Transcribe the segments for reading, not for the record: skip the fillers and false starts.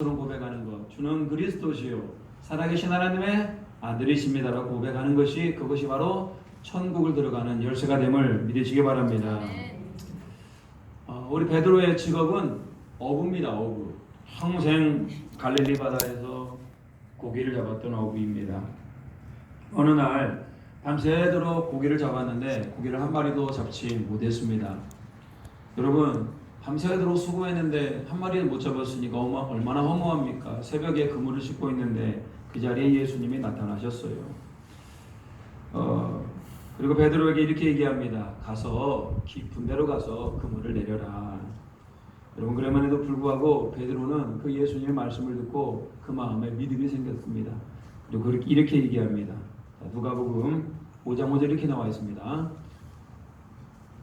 고백하는 것, 주는 그리스도시요 살아계신 하나님의 아들이십니다라고 고백하는 것이, 그것이 바로 천국을 들어가는 열쇠가 됨을 믿으시기 바랍니다. 우리 베드로의 직업은 어부입니다. 어부. 평생 갈릴리 바다에서 고기를 잡았던 어부입니다. 어느 날 밤새도록 고기를 잡았는데 고기를 한 마리도 잡지 못했습니다. 여러분, 밤새도록 수고했는데 한 마리를 못 잡았으니까 얼마나 허무합니까? 새벽에 그물을 싣고 있는데 그 자리에 예수님이 나타나셨어요. 그리고 베드로에게 이렇게 얘기합니다. 가서 깊은 데로 가서 그물을 내려라. 여러분, 그럼에도 불구하고 베드로는 그 예수님의 말씀을 듣고 그 마음에 믿음이 생겼습니다. 그리고 이렇게 얘기합니다. 누가복음 5장 5절 이렇게 나와 있습니다.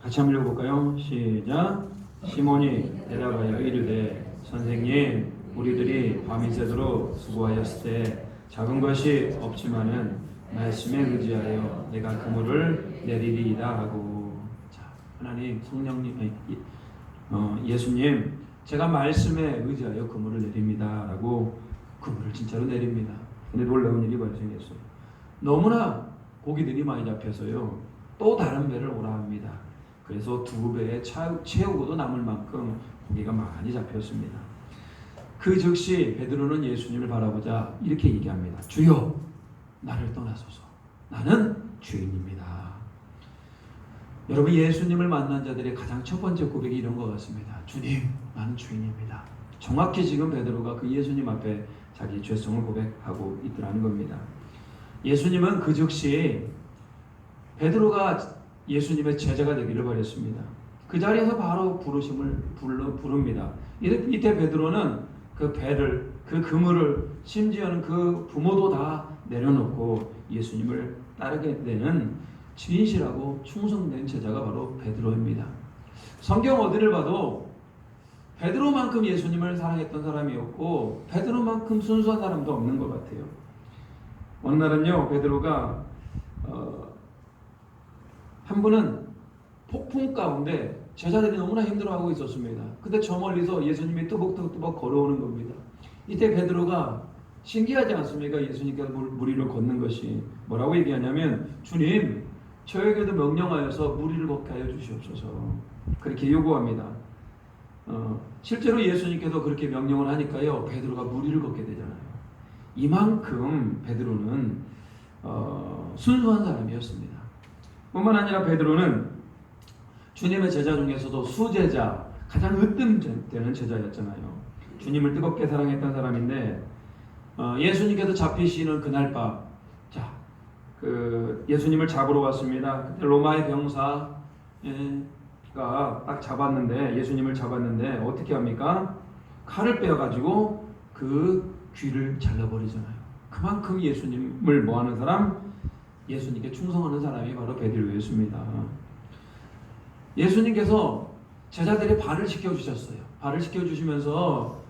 같이 한번 읽어볼까요? 시작. 시몬이 대답하여 이르되 선생님, 우리들이 밤이 새도록 수고하였을 때 잡은 것이 없지만은 말씀에 의지하여 내가 그물을 내리리이다 하고. 자, 하나님, 성령님, 예수님, 제가 말씀에 의지하여 그물을 내립니다 라고 그물을 진짜로 내립니다. 근데 놀라운 일이 발생했어요. 너무나 고기들이 많이 잡혀서요, 또 다른 배를 오라 합니다. 그래서 두 배에 채우고도 남을 만큼 고기가 많이 잡혔습니다. 그 즉시 베드로는 예수님을 바라보자 이렇게 얘기합니다. 주여, 나를 떠나소서. 나는 죄인입니다. 여러분, 예수님을 만난 자들의 가장 첫 번째 고백이 이런 것 같습니다. 주님, 나는 죄인입니다. 정확히 지금 베드로가 그 예수님 앞에 자기 죄성을 고백하고 있더라는 겁니다. 예수님은 그 즉시 베드로가 예수님의 제자가 되기를 바랬습니다. 그 자리에서 바로 부르심을 부릅니다. 이때 베드로는 그 배를, 그 그물을, 심지어는 그 부모도 다 내려놓고 예수님을 따르게 되는 진실하고 충성된 제자가 바로 베드로입니다. 성경 어디를 봐도 베드로만큼 예수님을 사랑했던 사람이었고 베드로만큼 순수한 사람도 없는 것 같아요. 어느 날은요, 베드로가 한 분은 폭풍 가운데 제자들이 너무나 힘들어하고 있었습니다. 근데 저 멀리서 예수님이 뚜벅뚜벅 걸어오는 겁니다. 이때 베드로가 신기하지 않습니까? 예수님께서 물 위를 걷는 것이. 뭐라고 얘기하냐면, 주님, 저에게도 명령하여서 물 위를 걷게 하여 주시옵소서. 그렇게 요구합니다. 실제로 예수님께서 그렇게 명령을 하니까요, 베드로가 물 위를 걷게 되잖아요. 이만큼 베드로는 순수한 사람이었습니다. 뿐만 아니라 베드로는 주님의 제자 중에서도 수제자, 가장 으뜸되는 제자였잖아요. 주님을 뜨겁게 사랑했던 사람인데, 예수님께서 잡히시는 그날 밤, 예수님을 잡으러 왔습니다. 그때 로마의 병사가 딱 잡았는데, 예수님을 잡았는데 어떻게 합니까? 칼을 빼어가지고 그 귀를 잘라버리잖아요. 그만큼 예수님을 뭐하는 사람? 예수님께 충성하는 사람이 바로 베드로였습니다. 예수님께서 제자들의 발을 씻겨주셨어요. 발을 씻겨주시면서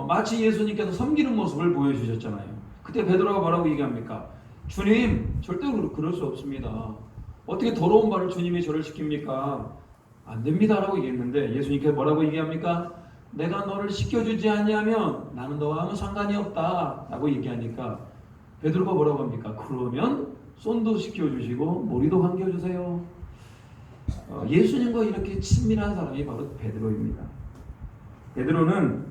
마치 예수님께서 섬기는 모습을 보여주셨잖아요. 그때 베드로가 뭐라고 얘기합니까? 주님, 절대 그럴 수 없습니다. 어떻게 더러운 발을 주님이 저를 씻깁니까? 안 됩니다 라고 얘기했는데 예수님께서 뭐라고 얘기합니까? 내가 너를 씻겨주지 아니하면 나는 너와 아무 상관이 없다 라고 얘기하니까 베드로가 뭐라고 합니까? 그러면 손도 씻겨주시고 머리도 감겨주세요. 예수님과 이렇게 친밀한 사람이 바로 베드로입니다. 베드로는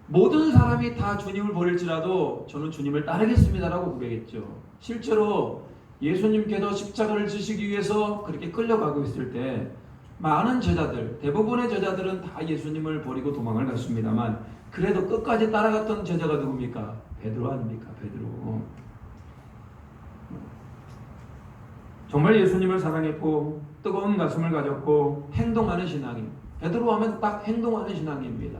모든 사람이 다 주님을 버릴지라도 저는 주님을 따르겠습니다라고 고백했죠. 실제로 예수님께서 십자가를 지시기 위해서 그렇게 끌려가고 있을 때 많은 제자들, 대부분의 제자들은 다 예수님을 버리고 도망을 갔습니다만 그래도 끝까지 따라갔던 제자가 누굽니까? 베드로 아닙니까? 베드로. 정말 예수님을 사랑했고 뜨거운 가슴을 가졌고 행동하는 신앙이, 베드로 하면 딱 행동하는 신앙입니다.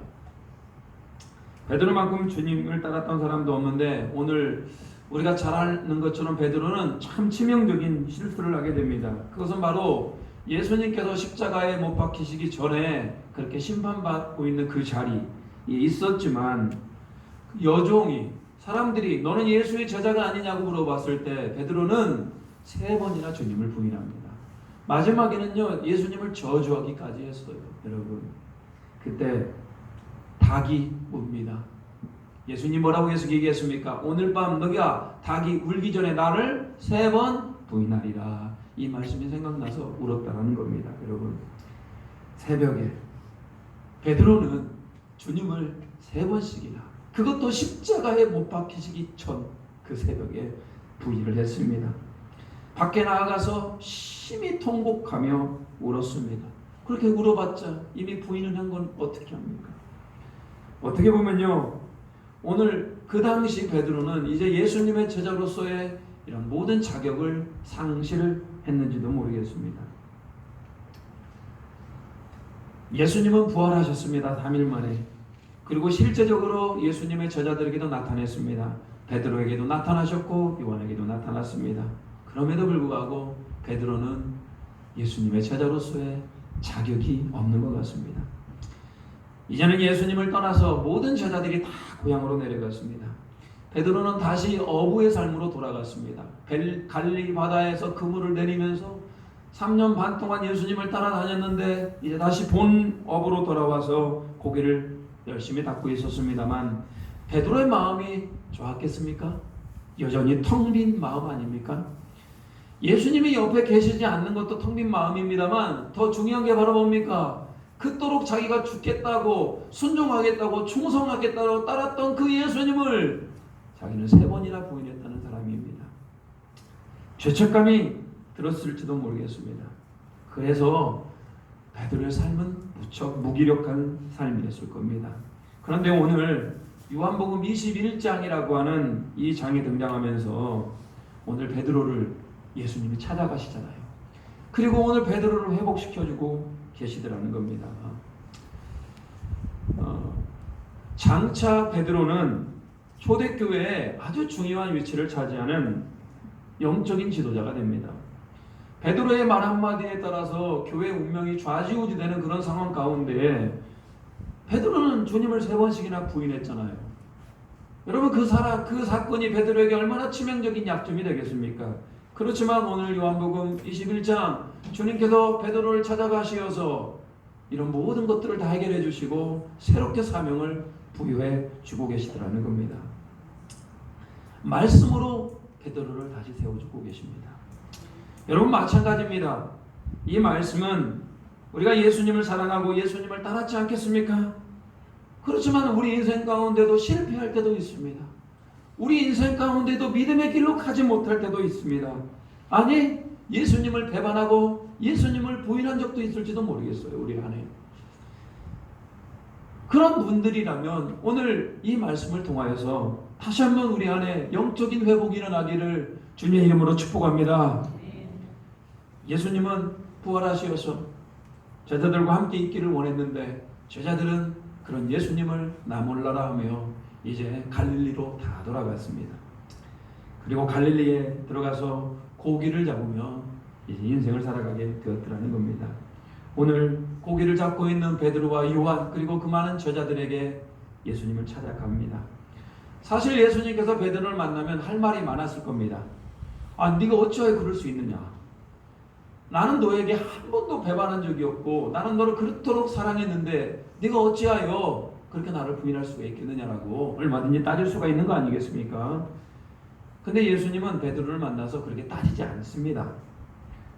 베드로만큼 주님을 따랐던 사람도 없는데 오늘 우리가 잘 아는 것처럼 베드로는 참 치명적인 실수를 하게 됩니다. 그것은 바로 예수님께서 십자가에 못 박히시기 전에 그렇게 심판받고 있는 그 자리에 있었지만 여종이, 사람들이 너는 예수의 제자가 아니냐고 물어봤을 때 베드로는 3번이나 주님을 부인합니다. 마지막에는요, 예수님을 저주하기까지 했어요. 여러분, 그때 닭이 봅니다. 예수님 뭐라고 계속 얘기했습니까? 오늘 밤 너가 닭이 울기 전에 나를 3번 부인하리라. 이 말씀이 생각나서 울었다는 겁니다. 여러분, 새벽에 베드로는 주님을 3번씩이나, 그것도 십자가에 못 박히시기 전 그 새벽에 부인을 했습니다. 밖에 나아가서 심히 통곡하며 울었습니다. 그렇게 울어봤자 이미 부인을 한 건 어떻게 합니까? 어떻게 보면요, 오늘 그 당시 베드로는 이제 예수님의 제자로서의 이런 모든 자격을 상실했는지도 모르겠습니다. 예수님은 부활하셨습니다. 3일 만에. 그리고 실제적으로 예수님의 제자들에게도 나타냈습니다. 베드로에게도 나타나셨고 요한에게도 나타났습니다. 그럼에도 불구하고 베드로는 예수님의 제자로서의 자격이 없는 것 같습니다. 이제는 예수님을 떠나서 모든 제자들이 다 고향으로 내려갔습니다. 베드로는 다시 어부의 삶으로 돌아갔습니다. 갈릴리 바다에서 그물을 내리면서 3년 반 동안 예수님을 따라다녔는데 이제 다시 본 업으로 돌아와서 고기를 열심히 닦고 있었습니다만, 베드로의 마음이 좋았겠습니까? 여전히 텅 빈 마음 아닙니까? 예수님이 옆에 계시지 않는 것도 텅 빈 마음입니다만, 더 중요한 게 바로 뭡니까? 그토록 자기가 죽겠다고, 순종하겠다고, 충성하겠다고 따랐던 그 예수님을 자기는 3번이나 부인했다는 사람입니다. 죄책감이 들었을지도 모르겠습니다. 그래서 베드로의 삶은 무척 무기력한 삶이었을 겁니다. 그런데 오늘 요한복음 21장이라고 하는 이 장이 등장하면서 오늘 베드로를 예수님이 찾아가시잖아요. 그리고 오늘 베드로를 회복시켜주고 계시더라는 겁니다. 장차 베드로는 초대교회에 아주 중요한 위치를 차지하는 영적인 지도자가 됩니다. 베드로의 말 한마디에 따라서 교회의 운명이 좌지우지되는 그런 상황 가운데 베드로는 주님을 3번씩이나 부인했잖아요. 여러분, 그 사건이 베드로에게 얼마나 치명적인 약점이 되겠습니까? 그렇지만 오늘 요한복음 21장 주님께서 베드로를 찾아가시어서 이런 모든 것들을 다 해결해 주시고 새롭게 사명을 부여해 주고 계시더라는 겁니다. 말씀으로 베드로를 다시 세워주고 계십니다. 여러분, 마찬가지입니다. 이 말씀은 우리가 예수님을 사랑하고 예수님을 따랐지 않겠습니까? 그렇지만 우리 인생 가운데도 실패할 때도 있습니다. 우리 인생 가운데도 믿음의 길로 가지 못할 때도 있습니다. 아니, 예수님을 배반하고 예수님을 부인한 적도 있을지도 모르겠어요. 우리 안에. 그런 분들이라면 오늘 이 말씀을 통하여서 다시 한번 우리 안에 영적인 회복이 일어나기를 주님의 이름으로 축복합니다. 예수님은 부활하시어서 제자들과 함께 있기를 원했는데 제자들은 그런 예수님을 나 몰라라 하며 이제 갈릴리로 다 돌아갔습니다. 그리고 갈릴리에 들어가서 고기를 잡으며 이제 인생을 살아가게 되었더라는 겁니다. 오늘 고기를 잡고 있는 베드로와 요한 그리고 그 많은 제자들에게 예수님을 찾아갑니다. 사실 예수님께서 베드로를 만나면 할 말이 많았을 겁니다. 아, 네가 어찌하여 그럴 수 있느냐? 나는 너에게 한 번도 배반한 적이 없고 나는 너를 그렇도록 사랑했는데 네가 어찌하여 그렇게 나를 부인할 수가 있겠느냐라고 얼마든지 따질 수가 있는 거 아니겠습니까? 근데 예수님은 베드로를 만나서 그렇게 따지지 않습니다.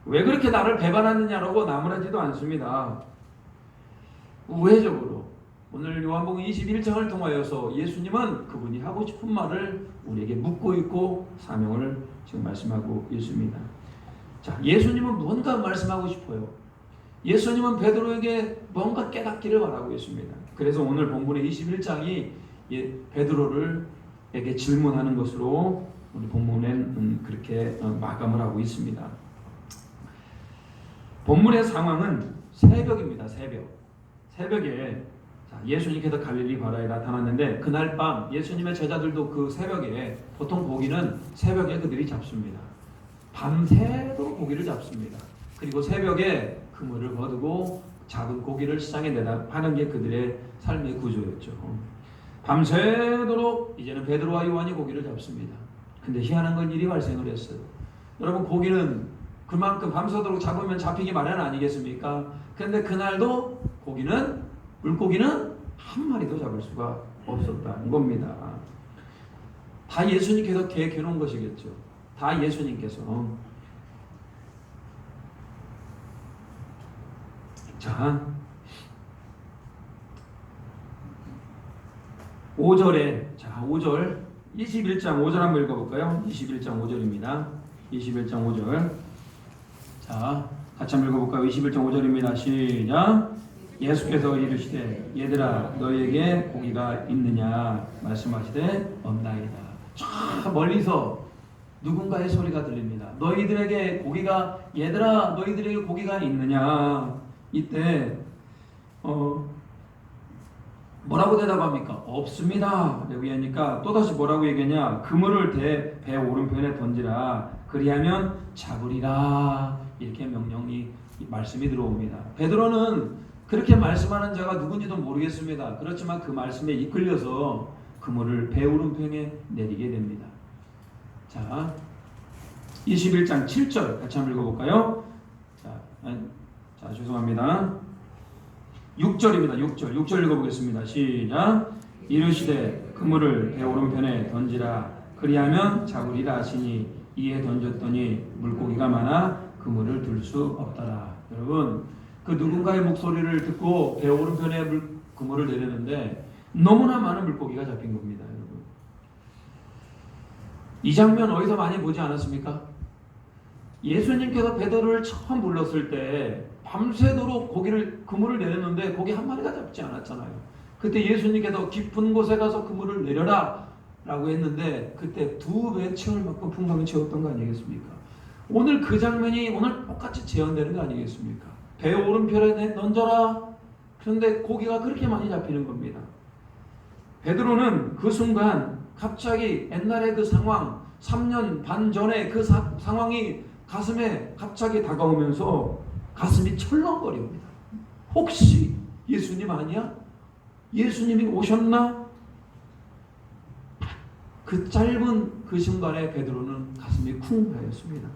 왜 그렇게 나를 배반하느냐라고 나무라지도 않습니다. 우회적으로 오늘 요한복음 21장을 통하여서 예수님은 그분이 하고 싶은 말을 우리에게 묻고 있고 사명을 지금 말씀하고 있습니다. 자, 예수님은 뭔가 말씀하고 싶어요. 예수님은 베드로에게 뭔가 깨닫기를 바라고 있습니다. 그래서 오늘 본문의 21장이 베드로에게 질문하는 것으로 우리 본문엔 그렇게 마감을 하고 있습니다. 본문의 상황은 새벽입니다. 새벽에 예수님께서 갈릴리 바다에 나타났는데 그날 밤 예수님의 제자들도 그 새벽에 보통 고기는 새벽에 그들이 잡습니다. 밤새도록 고기를 잡습니다. 그리고 새벽에 그물을 거두고 잡은 고기를 시장에 내다 파는 게 그들의 삶의 구조였죠. 밤새도록 이제는 베드로와 요한이 고기를 잡습니다. 근데 희한한 건 일이 발생을 했어요. 여러분, 고기는 그만큼 밤새도록 잡으면 잡히기 마련 아니겠습니까? 그런데 그날도 물고기는 한 마리도 잡을 수가 없었다는 겁니다. 다 예수님께서 계획해 놓은 것이겠죠. 다 예수님께서. 자, 5절에, 자, 5절, 21장 5절 한번 읽어볼까요? 21장 5절입니다. 21장 5절. 자, 같이 한번 읽어볼까요? 21장 5절입니다. 시작. 예수께서 이르시되 얘들아 너희에게 고기가 있느냐 말씀하시되 없나이다. 저 멀리서 누군가의 소리가 들립니다. 너희들에게 고기가, 얘들아 너희들에게 고기가 있느냐. 이때 뭐라고 대답합니까? 없습니다. 라고 하니까 또다시 뭐라고 얘기하냐? 그물을 배 오른편에 던지라. 그리하면 잡으리라. 이렇게 말씀이 들어옵니다. 베드로는 그렇게 말씀하는 자가 누군지도 모르겠습니다. 그렇지만 그 말씀에 이끌려서 그물을 배 오른편에 내리게 됩니다. 자, 21장 7절 같이 한번 읽어볼까요? 자, 죄송합니다. 6절입니다. 6절 읽어보겠습니다. 시작. 이르시되 그물을 배 오른편에 던지라. 그리하면 잡으리라 하시니 이에 던졌더니 물고기가 많아 그물을 들 수 없더라. 여러분, 그 누군가의 목소리를 듣고 배 오른편에 그물을 내렸는데 너무나 많은 물고기가 잡힌 겁니다. 여러분, 이 장면 어디서 많이 보지 않았습니까? 예수님께서 베드로를 처음 불렀을 때 밤새도록 그물을 내렸는데 고기 한 마리가 잡지 않았잖아요. 그때 예수님께서 깊은 곳에 가서 그물을 내려라 라고 했는데 그때 2배 채울 만큼 풍성히 채웠던 거 아니겠습니까? 오늘 그 장면이 오늘 똑같이 재현되는 거 아니겠습니까? 배 오른편에 던져라. 그런데 고기가 그렇게 많이 잡히는 겁니다. 베드로는 그 순간 갑자기 옛날의 그 상황, 3년 반 전에 그 상황이 가슴에 갑자기 다가오면서 가슴이 철렁거립니다. 혹시 예수님 아니야? 예수님이 오셨나? 그 짧은 그 순간에 베드로는 가슴이 쿵 하였습니다.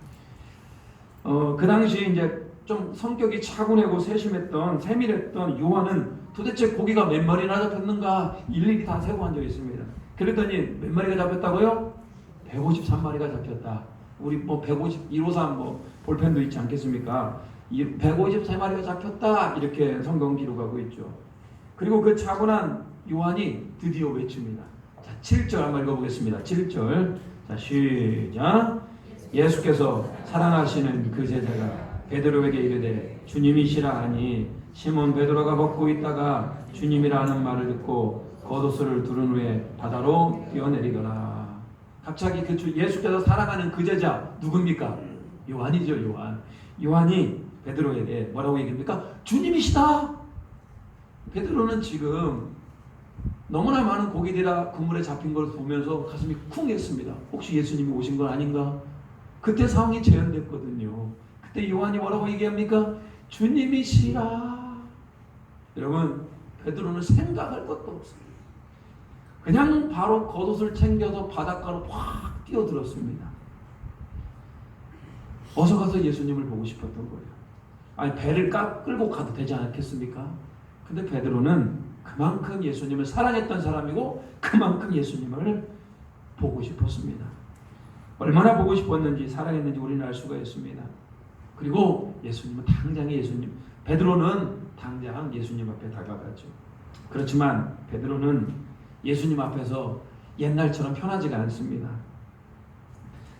그 당시 이제 좀 성격이 차분하고 세밀했던 요한은 도대체 고기가 몇 마리나 잡혔는가 일일이 다 세고 앉아 있습니다. 그랬더니 몇 마리가 잡혔다고요? 153마리가 잡혔다. 우리 153 볼펜도 있지 않겠습니까? 153마리가 잡혔다. 이렇게 성경 기록하고 있죠. 그리고 그 차분한 요한이 드디어 외칩니다. 자, 7절 한번 읽어보겠습니다. 7절. 자, 시작. 예수께서 사랑하시는 그 제자가 베드로에게 이르되 주님이시라 하니 시몬 베드로가 벗고 있다가 주님이라 하는 말을 듣고 겉옷을 두른 후에 바다로 뛰어내리더라. 갑자기 그 예수께서 사랑하는 그 제자 누굽니까? 요한이죠. 요한이 베드로에게 뭐라고 얘기합니까? 주님이시다. 베드로는 지금 너무나 많은 고기들이 그물에 잡힌 걸 보면서 가슴이 쿵 했습니다. 혹시 예수님이 오신 건 아닌가? 그때 상황이 재현됐거든요. 그때 요한이 뭐라고 얘기합니까? 주님이시라. 여러분, 베드로는 생각할 것도 없습니다. 그냥 바로 겉옷을 챙겨서 바닷가로 확 뛰어들었습니다. 어서 가서 예수님을 보고 싶었던 거예요. 아니, 배를 끌고 가도 되지 않겠습니까? 근데 베드로는 그만큼 예수님을 사랑했던 사람이고 그만큼 예수님을 보고 싶었습니다. 얼마나 보고 싶었는지 사랑했는지 우리는 알 수가 있습니다. 그리고 베드로는 당장 예수님 앞에 다가갔죠. 그렇지만 베드로는 예수님 앞에서 옛날처럼 편하지가 않습니다.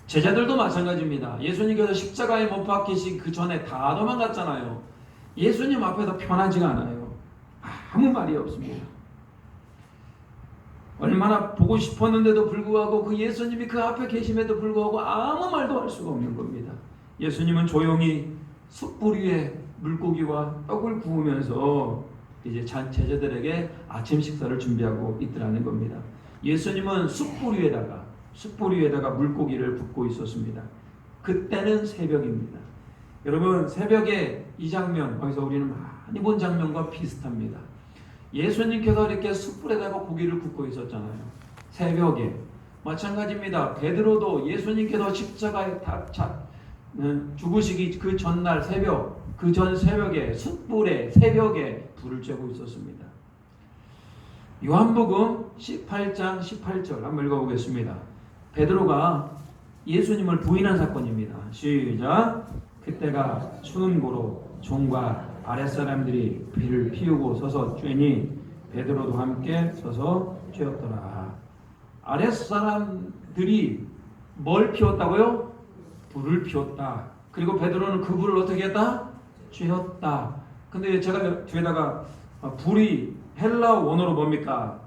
제자들도 마찬가지입니다. 예수님께서 십자가에 못 박히신 그 전에 다 도망갔잖아요. 예수님 앞에서 편하지가 않아요. 아무 말이 없습니다. 얼마나 보고 싶었는데도 불구하고 그 예수님이 그 앞에 계심에도 불구하고 아무 말도 할 수가 없는 겁니다. 예수님은 조용히 숯불 위에 물고기와 떡을 구우면서 이제 제자들에게 아침 식사를 준비하고 있더라는 겁니다. 예수님은 숯불 위에다가 물고기를 붓고 있었습니다. 그때는 새벽입니다. 여러분, 새벽에 이 장면, 거기서 우리는 많이 본 장면과 비슷합니다. 예수님께서 이렇게 숯불에다가 고기를 굽고 있었잖아요. 새벽에. 마찬가지입니다. 베드로도 예수님께서 십자가에 죽으시기 그 전날 새벽, 그 전 새벽에 숯불에 새벽에 불을 쬐고 있었습니다. 요한복음 18장 18절 한번 읽어보겠습니다. 베드로가 예수님을 부인한 사건입니다. 시작. 그때가 추운 고로 종과 아랫사람들이 비를 피우고 서서 쬐니 베드로도 함께 서서 쬐었더라. 아랫사람들이 뭘 피웠다고요? 불을 피웠다. 그리고 베드로는 그 불을 어떻게 했다? 쬐었다. 근데 제가 뒤에다가 불이 헬라 원어로 뭡니까?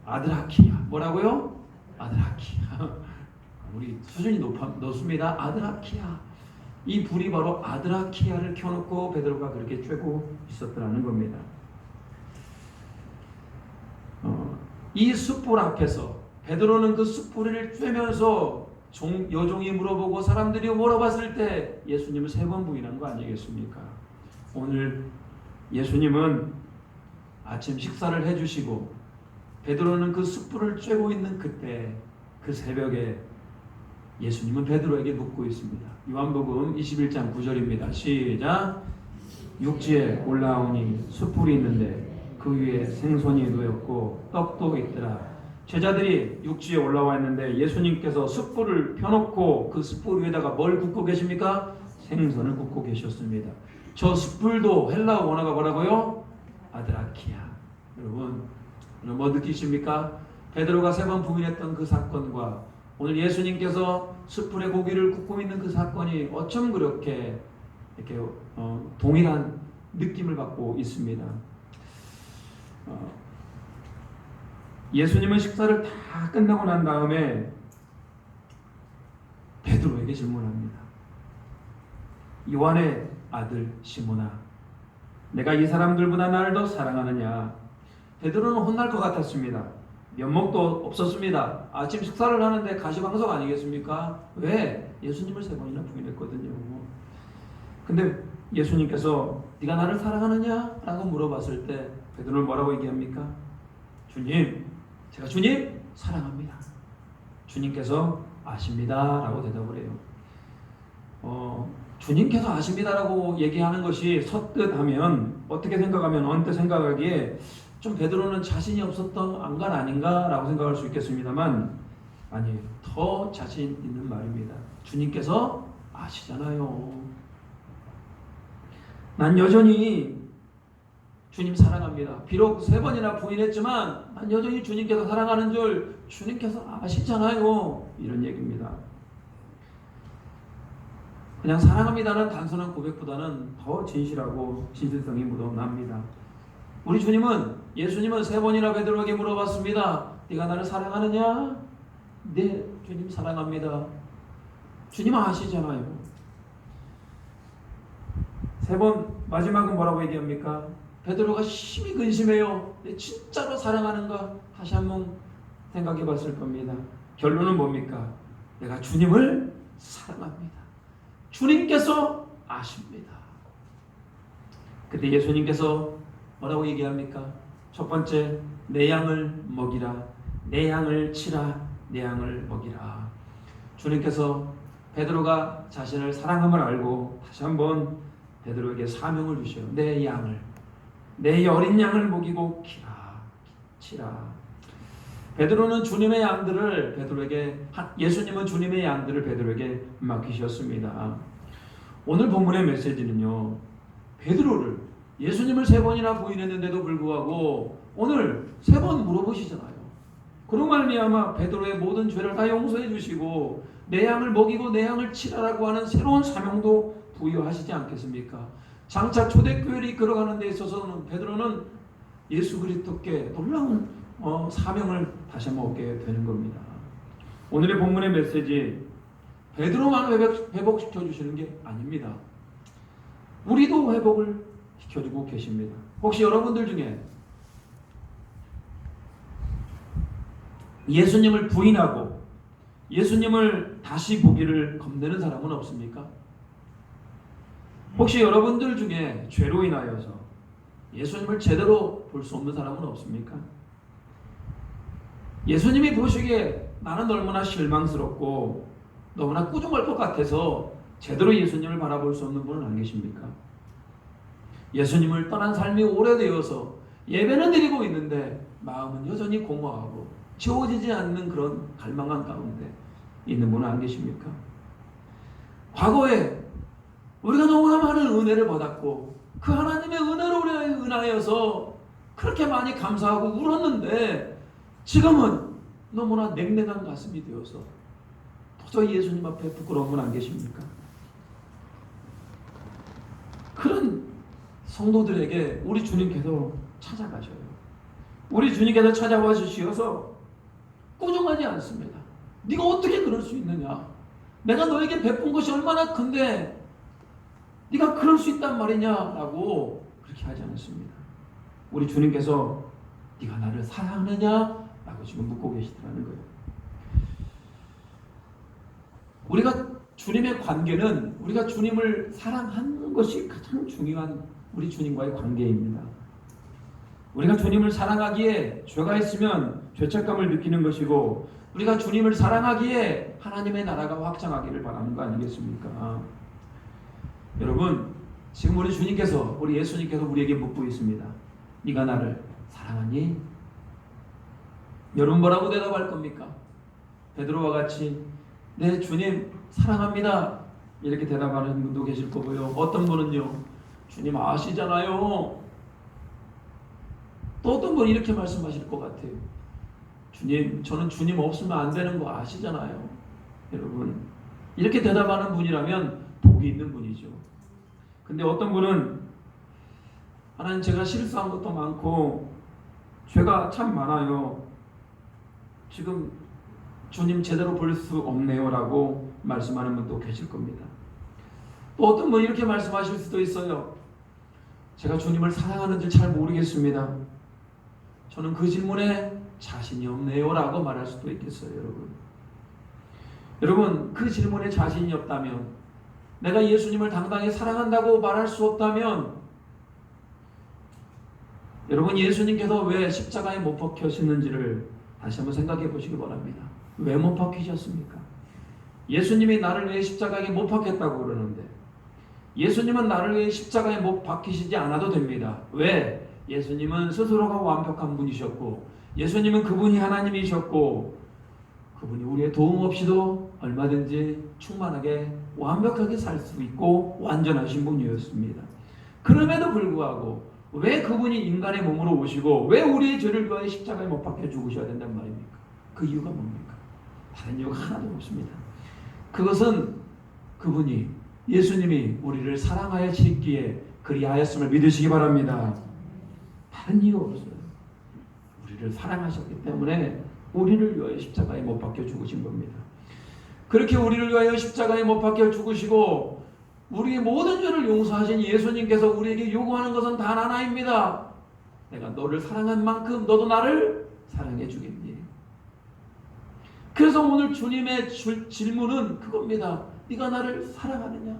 아드라키아. 뭐라고요? 아드라키아. 우리 수준이 높습니다. 아드라키아. 이 불이 바로 아드라키아를 켜놓고 베드로가 그렇게 쬐고 있었더라는 겁니다. 이 숯불 앞에서 베드로는 그 숯불을 쬐면서 여종이 물어보고 사람들이 물어봤을 때 예수님을 3번 부인한 거 아니겠습니까? 오늘 예수님은 아침 식사를 해주시고 베드로는 그 숯불을 쬐고 있는 그때 그 새벽에 예수님은 베드로에게 묻고 있습니다. 요한복음 21장 9절입니다. 시작. 육지에 올라오니 숯불이 있는데 그 위에 생선이 놓였고 떡도 있더라. 제자들이 육지에 올라와 있는데 예수님께서 숯불을 펴놓고 그 숯불 위에다가 뭘 굽고 계십니까? 생선을 굽고 계셨습니다. 저 숯불도 헬라 원어가 뭐라고요? 아드라키아. 여러분 뭐 느끼십니까? 베드로가 3번 부인했던 그 사건과 오늘 예수님께서 숯불에 고기를 굽고 있는 그 사건이 어쩜 그렇게 이렇게 동일한 느낌을 받고 있습니다. 예수님은 식사를 다 끝나고 난 다음에 베드로에게 질문합니다. 요한의 아들 시몬아, 내가 이 사람들보다 나를 더 사랑하느냐? 베드로는 혼날 것 같았습니다. 면목도 없었습니다. 아침 식사를 하는데 가시방석 아니겠습니까? 왜? 예수님을 3번이나 부인했거든요. 근데 예수님께서 네가 나를 사랑하느냐? 라고 물어봤을 때 베드로는 뭐라고 얘기합니까? 주님, 제가 주님 사랑합니다. 주님께서 아십니다. 라고 대답을 해요. 주님께서 아십니다라고 얘기하는 것이 섰뜻하면 어떻게 생각하면 언뜻 생각하기에 좀 베드로는 자신이 없었던 안간 아닌가라고 생각할 수 있겠습니다만 아니에요. 더 자신 있는 말입니다. 주님께서 아시잖아요. 난 여전히 주님 사랑합니다. 비록 3번이나 부인했지만 난 여전히 주님께서 사랑하는 줄 주님께서 아시잖아요. 이런 얘기입니다. 그냥 사랑합니다는 단순한 고백보다는 더 진실하고 진실성이 묻어납니다. 우리 주님은 예수님은 3번이나 베드로에게 물어봤습니다. 네가 나를 사랑하느냐? 네, 주님 사랑합니다. 주님 아시잖아요. 3번 마지막은 뭐라고 얘기합니까? 베드로가 심히 근심해요. 내 진짜로 사랑하는가? 다시 한번 생각해 봤을 겁니다. 결론은 뭡니까? 내가 주님을 사랑합니다. 주님께서 아십니다. 그때 예수님께서 뭐라고 얘기합니까? 첫 번째, 내 양을 먹이라, 내 양을 치라, 내 양을 먹이라. 주님께서 베드로가 자신을 사랑함을 알고 다시 한번 베드로에게 사명을 주셔요. 내 양을, 내 어린 양을 먹이고 치라. 베드로는 주님의 양들을 베드로에게, 예수님은 주님의 양들을 베드로에게 맡기셨습니다. 오늘 본문의 메시지는요, 베드로를 예수님을 3번이나 부인했는데도 불구하고 오늘 3번 물어보시잖아요. 그로 말미암아 베드로의 모든 죄를 다 용서해 주시고 내 양을 먹이고 내 양을 치라라고 하는 새로운 사명도 부여하시지 않겠습니까? 장차 초대교회를 이끌어가는 데 있어서는 베드로는 예수 그리스도께 놀라운 사명을 다시 한번 얻게 되는 겁니다. 오늘의 본문의 메시지, 베드로만 회복시켜 주시는 게 아닙니다. 우리도 회복을 시켜주고 계십니다. 혹시 여러분들 중에 예수님을 부인하고 예수님을 다시 보기를 겁내는 사람은 없습니까? 혹시 여러분들 중에 죄로 인하여서 예수님을 제대로 볼 수 없는 사람은 없습니까? 예수님이 보시기에 나는 얼마나 실망스럽고 너무나 꾸중할 것 같아서 제대로 예수님을 바라볼 수 없는 분은 안 계십니까? 예수님을 떠난 삶이 오래되어서 예배는 드리고 있는데 마음은 여전히 공허하고 채워지지 않는 그런 갈망한 가운데 있는 분은 안 계십니까? 과거에 우리가 너무나 많은 은혜를 받았고 그 하나님의 은혜로 우리가 은하여서 그렇게 많이 감사하고 울었는데 지금은 너무나 냉랭한 가슴이 되어서 도저히 예수님 앞에 부끄러운 분 안 계십니까? 그런 성도들에게 우리 주님께서 찾아가셔요. 우리 주님께서 찾아와 주시어서 꾸중하지 않습니다. 네가 어떻게 그럴 수 있느냐? 내가 너에게 베푼 것이 얼마나 큰데 네가 그럴 수 있단 말이냐라고 그렇게 하지 않습니다. 우리 주님께서 네가 나를 사랑하느냐? 라고 지금 묻고 계시더라는 거예요. 우리가 주님의 관계는 우리가 주님을 사랑하는 것이 가장 중요한 우리 주님과의 관계입니다. 우리가 주님을 사랑하기에 죄가 있으면 죄책감을 느끼는 것이고 우리가 주님을 사랑하기에 하나님의 나라가 확장하기를 바라는 거 아니겠습니까? 여러분, 지금 우리 주님께서, 우리 예수님께서 우리에게 묻고 있습니다. 네가 나를 사랑하니? 여러분 뭐라고 대답할 겁니까? 베드로와 같이 네 주님 사랑합니다 이렇게 대답하는 분도 계실 거고요. 어떤 분은요, 주님 아시잖아요. 또 어떤 분은 이렇게 말씀하실 것 같아요. 주님, 저는 주님 없으면 안 되는 거 아시잖아요. 여러분, 이렇게 대답하는 분이라면 복이 있는 분이죠. 근데 어떤 분은 하나님, 제가 실수한 것도 많고 죄가 참 많아요. 지금 주님 제대로 볼 수 없네요 라고 말씀하는 분도 계실 겁니다. 또 어떤 분이 이렇게 말씀하실 수도 있어요. 제가 주님을 사랑하는지 잘 모르겠습니다. 저는 그 질문에 자신이 없네요 라고 말할 수도 있겠어요. 여러분, 그 질문에 자신이 없다면, 내가 예수님을 당당히 사랑한다고 말할 수 없다면, 여러분, 예수님께서 왜 십자가에 못 박히셨는지를 다시 한번 생각해 보시기 바랍니다. 왜 못 박히셨습니까? 예수님이 나를 위해 십자가에 못 박혔다고 그러는데 예수님은 나를 위해 십자가에 못 박히시지 않아도 됩니다. 왜? 예수님은 스스로가 완벽한 분이셨고 예수님은 그분이 하나님이셨고 그분이 우리의 도움 없이도 얼마든지 충만하게 완벽하게 살 수 있고 완전하신 분이었습니다. 그럼에도 불구하고 왜 그분이 인간의 몸으로 오시고 왜 우리의 죄를 위하여 십자가에 못 박혀 죽으셔야 된단 말입니까? 그 이유가 뭡니까? 다른 이유가 하나도 없습니다. 그것은 그분이, 예수님이 우리를 사랑하시기에 그리하였음을 믿으시기 바랍니다. 다른 이유가 없어요. 우리를 사랑하셨기 때문에 우리를 위하여 십자가에 못 박혀 죽으신 겁니다. 그렇게 우리를 위하여 십자가에 못 박혀 죽으시고 우리의 모든 죄를 용서하신 예수님께서 우리에게 요구하는 것은 단 하나입니다. 내가 너를 사랑한 만큼 너도 나를 사랑해 주겠니? 그래서 오늘 주님의 질문은 그겁니다. 네가 나를 사랑하느냐?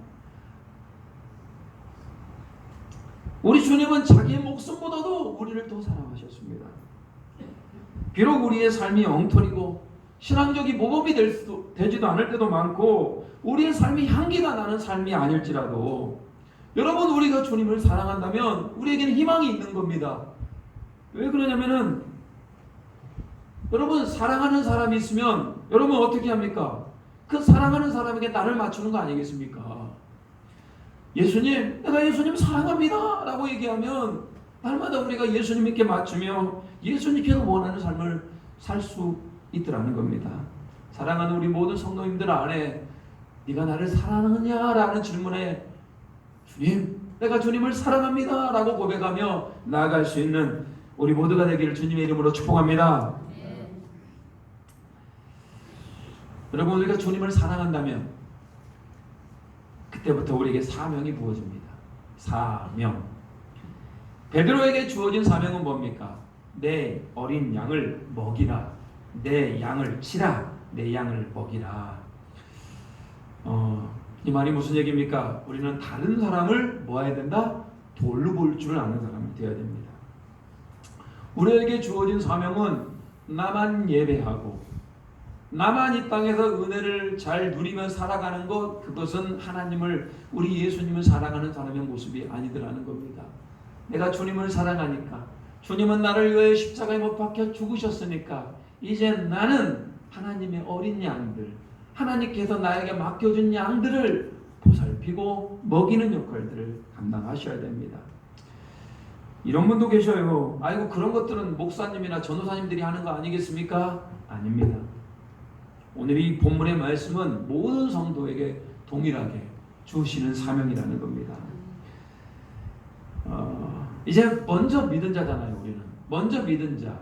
우리 주님은 자기의 목숨보다도 우리를 더 사랑하셨습니다. 비록 우리의 삶이 엉터리고 신앙적이 모범이 되지도 않을 때도 많고 우리의 삶이 향기가 나는 삶이 아닐지라도 여러분, 우리가 주님을 사랑한다면 우리에게는 희망이 있는 겁니다. 왜 그러냐면은 여러분, 사랑하는 사람이 있으면 여러분 어떻게 합니까? 그 사랑하는 사람에게 나를 맞추는 거 아니겠습니까? 예수님, 내가 예수님 사랑합니다 라고 얘기하면 날마다 우리가 예수님께 맞추며 예수님께서 원하는 삶을 살 수 있더라는 겁니다. 사랑하는 우리 모든 성도님들 안에 네가 나를 사랑하느냐라는 질문에 주님, 내가 주님을 사랑합니다 라고 고백하며 나아갈 수 있는 우리 모두가 되기를 주님의 이름으로 축복합니다. 여러분, 우리가 주님을 사랑한다면 그때부터 우리에게 사명이 부어집니다. 사명. 베드로에게 주어진 사명은 뭡니까? 내 어린 양을 먹이라. 내 양을 치라. 내 양을 먹이라. 이 말이 무슨 얘기입니까? 우리는 다른 사람을 뭐 해야 된다? 돌로 볼 줄 아는 사람이 되어야 됩니다. 우리에게 주어진 사명은 나만 예배하고 나만 이 땅에서 은혜를 잘 누리며 살아가는 것, 그것은 하나님을, 우리 예수님을 사랑하는 사람의 모습이 아니더라는 겁니다. 내가 주님을 사랑하니까 주님은 나를 위해 십자가에 못 박혀 죽으셨으니까 이제 나는 하나님의 어린 양들, 하나님께서 나에게 맡겨준 양들을 보살피고 먹이는 역할들을 감당하셔야 됩니다. 이런 분도 계셔요. 아이고 그런 것들은 목사님이나 전도사님들이 하는 거 아니겠습니까? 아닙니다. 오늘 이 본문의 말씀은 모든 성도에게 동일하게 주시는 사명이라는 겁니다. 이제 먼저 믿은 자잖아요. 우리는 먼저 믿은 자,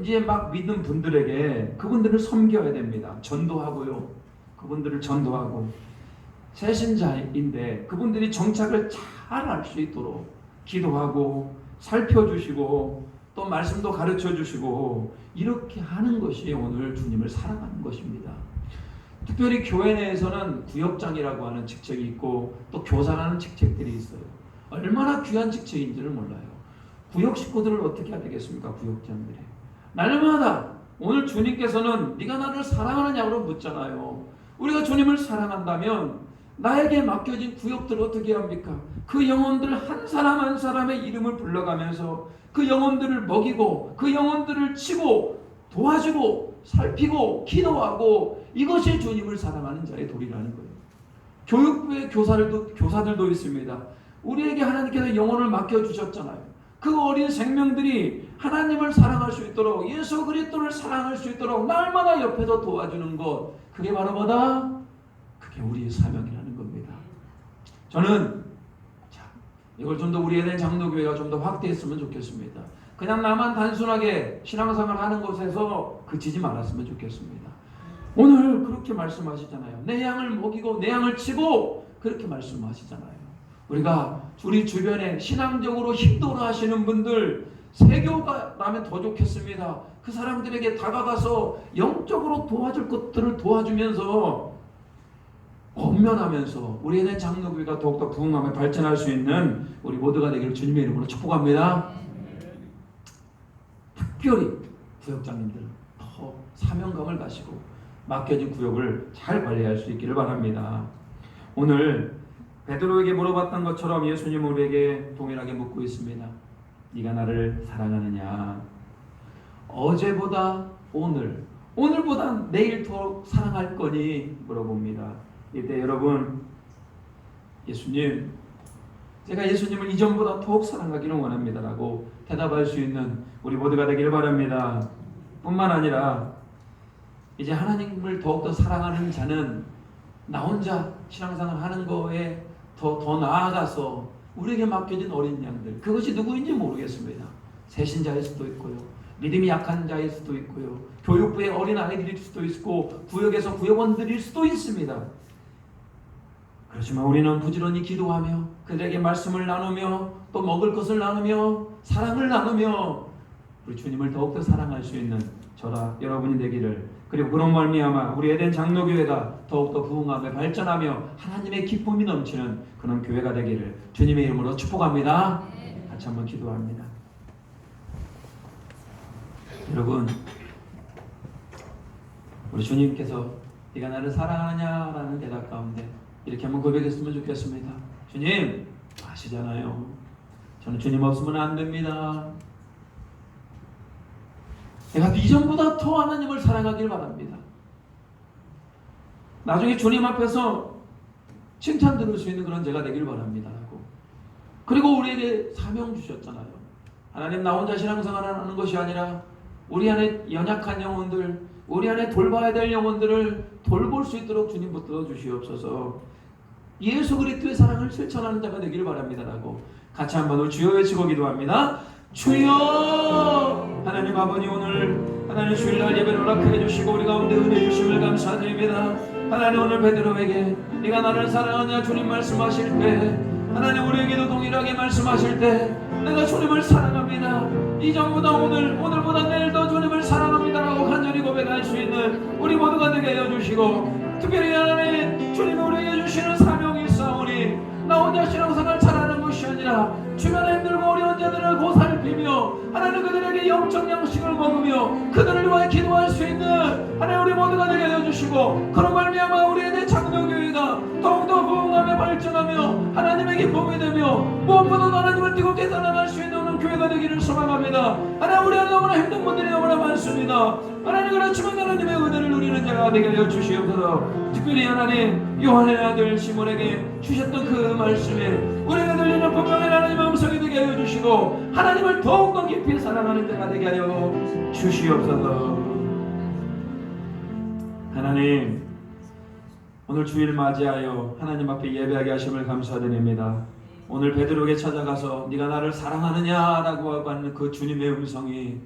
이제 막 믿는 분들에게 그분들을 섬겨야 됩니다. 전도하고요. 그분들을 전도하고 새신자인데 그분들이 정착을 잘 할 수 있도록 기도하고 살펴주시고 또 말씀도 가르쳐 주시고 이렇게 하는 것이 오늘 주님을 사랑하는 것입니다. 특별히 교회 내에서는 구역장이라고 하는 직책이 있고 또 교사라는 직책들이 있어요. 얼마나 귀한 직책인지를 몰라요. 구역 식구들을 어떻게 해야 되겠습니까? 구역장들이 날마다 오늘 주님께서는 네가 나를 사랑하느냐고 묻잖아요. 우리가 주님을 사랑한다면 나에게 맡겨진 구역들을 어떻게 합니까? 그 영혼들 한 사람 한 사람의 이름을 불러가면서 그 영혼들을 먹이고 그 영혼들을 치고 도와주고 살피고 기도하고 이것이 주님을 사랑하는 자의 도리라는 거예요. 교육부의 교사들도 있습니다. 우리에게 하나님께서 영혼을 맡겨주셨잖아요. 그 어린 생명들이 하나님을 사랑할 수 있도록 예수 그리스도를 사랑할 수 있도록 날마다 옆에서 도와주는 것, 그게 바로 뭐다? 그게 우리의 사명이라는 겁니다. 저는 이걸 좀 더 우리에 대한 장로교회가 좀 더 확대했으면 좋겠습니다. 그냥 나만 단순하게 신앙생활 하는 곳에서 그치지 말았으면 좋겠습니다. 오늘 그렇게 말씀하시잖아요. 내 양을 먹이고 내 양을 치고 그렇게 말씀하시잖아요. 우리가 우리 주변에 신앙적으로 힘들어 하시는 분들 세교가라면 더 좋겠습니다. 그 사람들에게 다가가서 영적으로 도와줄 것들을 도와주면서 권면하면서 우리에 대한 장로교회가 더욱더 부흥하며 발전할 수 있는 우리 모두가 되기를 주님의 이름으로 축복합니다. 특별히 구역장님들 더 사명감을 가지고 맡겨진 구역을 잘 관리할 수 있기를 바랍니다. 오늘 베드로에게 물어봤던 것처럼 예수님은 우리에게 동일하게 묻고 있습니다. 네가 나를 사랑하느냐? 어제보다 오늘보다 내일 더 사랑할 거니? 물어봅니다. 이때 여러분, 예수님, 제가 예수님을 이전보다 더욱 사랑하기를 원합니다 라고 대답할 수 있는 우리 모두가 되기를 바랍니다. 뿐만 아니라 이제 하나님을 더욱더 사랑하는 자는 나 혼자 신앙생활 하는 거에 더 나아가서 우리에게 맡겨진 어린 양들, 그것이 누구인지 모르겠습니다. 새신자일 수도 있고요, 믿음이 약한 자일 수도 있고요, 교육부의 어린 아이들일 수도 있고, 구역에서 구역원들일 수도 있습니다. 그렇지만 우리는 부지런히 기도하며 그들에게 말씀을 나누며 또 먹을 것을 나누며 사랑을 나누며 우리 주님을 더욱더 사랑할 수 있는 저라 여러분이 되기를, 그리고 그런 말미암아 우리 에덴 장로교회가 더욱더 부흥하며 발전하며 하나님의 기쁨이 넘치는 그런 교회가 되기를 주님의 이름으로 축복합니다. 같이 한번 기도합니다. 여러분, 우리 주님께서 네가 나를 사랑하느냐라는 대답 가운데 이렇게 한번 고백했으면 좋겠습니다. 주님, 아시잖아요. 저는 주님 없으면 안 됩니다. 내가 이전보다 더 하나님을 사랑하길 바랍니다. 나중에 주님 앞에서 칭찬 들을 수 있는 그런 제가 되길 바랍니다. 그리고 우리에게 사명 주셨잖아요. 하나님, 나 혼자 신앙생활을 하는 것이 아니라 우리 안에 연약한 영혼들, 우리 안에 돌봐야 될 영혼들을 돌볼 수 있도록 주님 붙들어 주시옵소서. 예수 그리스도의 사랑을 실천하는 자가 되기를 바랍니다라고 같이 한번 우리 주여 외치고 기도합니다. 주여! 하나님 아버지, 오늘 하나님 주일날 예배를 허락해 주시고 우리 가운데 은혜 주심을 감사드립니다. 하나님, 오늘 베드로에게 네가 나를 사랑하냐 주님 말씀하실 때, 하나님 우리에게도 동일하게 말씀하실 때 내가 주님을 사랑합니다, 이전보다 오늘보다 내일 더 주님을 사랑합니다라고 간절히 고백할 수 있는 우리 모두가 되게 하여 주시고, 특별히 하나님 주님이 우리에게 주시는 사명이 있사오니 나 혼자 신앙생활 잘하는 것이 아니라 주변에 힘들고 어려운 자들을 보살피며 하나님 그들에게 영적 양식을 먹으며 그들을 위하여 기도할 수 있는 하나님 우리 모두가 되게 하여 주시고, 그런 말미암아 우리의 내 장로교회가 더욱더 부흥하며 발전하며 하나님에게 복이 되며 무엇보다도 하나님을 뜨겁게 사랑할 수 있는 교회가 되기를 소망합니다. 하나님, 우리 안에 너무나 힘든 분들이 너무나 많습니다. 하나님, 그렇지만 하나님의 은혜를 누리는 자가 되게 하여 주시옵소서. 특별히 하나님, 요한의 아들 시몬에게 주셨던 그 말씀에 우리가 들리는 분명한 하나님의 음성이 되게 하여 주시고 하나님을 더욱더 깊이 사랑하는 자가 되게 하여 주시옵소서. 하나님, 오늘 주일 맞이하여 하나님 앞에 예배하게 하심을 감사드립니다. 오늘 베드로에게 찾아가서 네가 나를 사랑하느냐라고 하는 그 주님의 음성이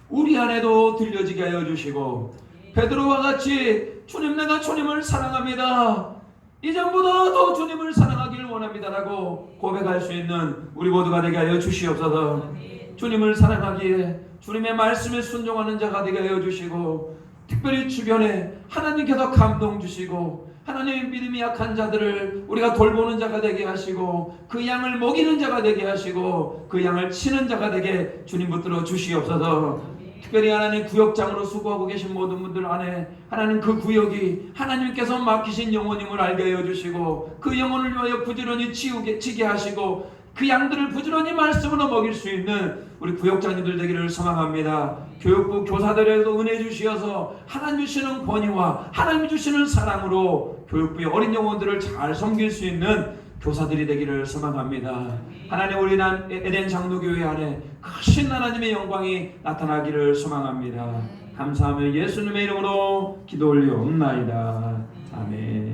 우리 안에도 들려지게 하여 주시고 베드로와 같이 주님, 내가 주님을 사랑합니다, 이전보다 더 주님을 사랑하기를 원합니다라고 고백할 수 있는 우리 모두가 되게 하여 주시옵소서. 주님을 사랑하기에 주님의 말씀에 순종하는 자가 되게 하여 주시고 특별히 주변에 하나님께서 감동 주시고 하나님의 믿음이 약한 자들을 우리가 돌보는 자가 되게 하시고 그 양을 먹이는 자가 되게 하시고 그 양을 치는 자가 되게 주님 붙들어 주시옵소서. 특별히 하나님 구역장으로 수고하고 계신 모든 분들 안에 하나님 그 구역이 하나님께서 맡기신 영혼임을 알게 하여 주시고 그 영혼을 위하여 부지런히 치게 하시고 그 양들을 부지런히 말씀으로 먹일 수 있는 우리 구역장님들 되기를 소망합니다. 교육부 교사들에도 은혜 주시어서 하나님 주시는 권위와 하나님 주시는 사랑으로 교육부의 어린 영혼들을 잘 섬길 수 있는 교사들이 되기를 소망합니다. 하나님, 우리 에덴 장로교회 안에 크신 하나님의 영광이 나타나기를 소망합니다. 감사하며 예수님의 이름으로 기도 올리옵나이다. 아멘.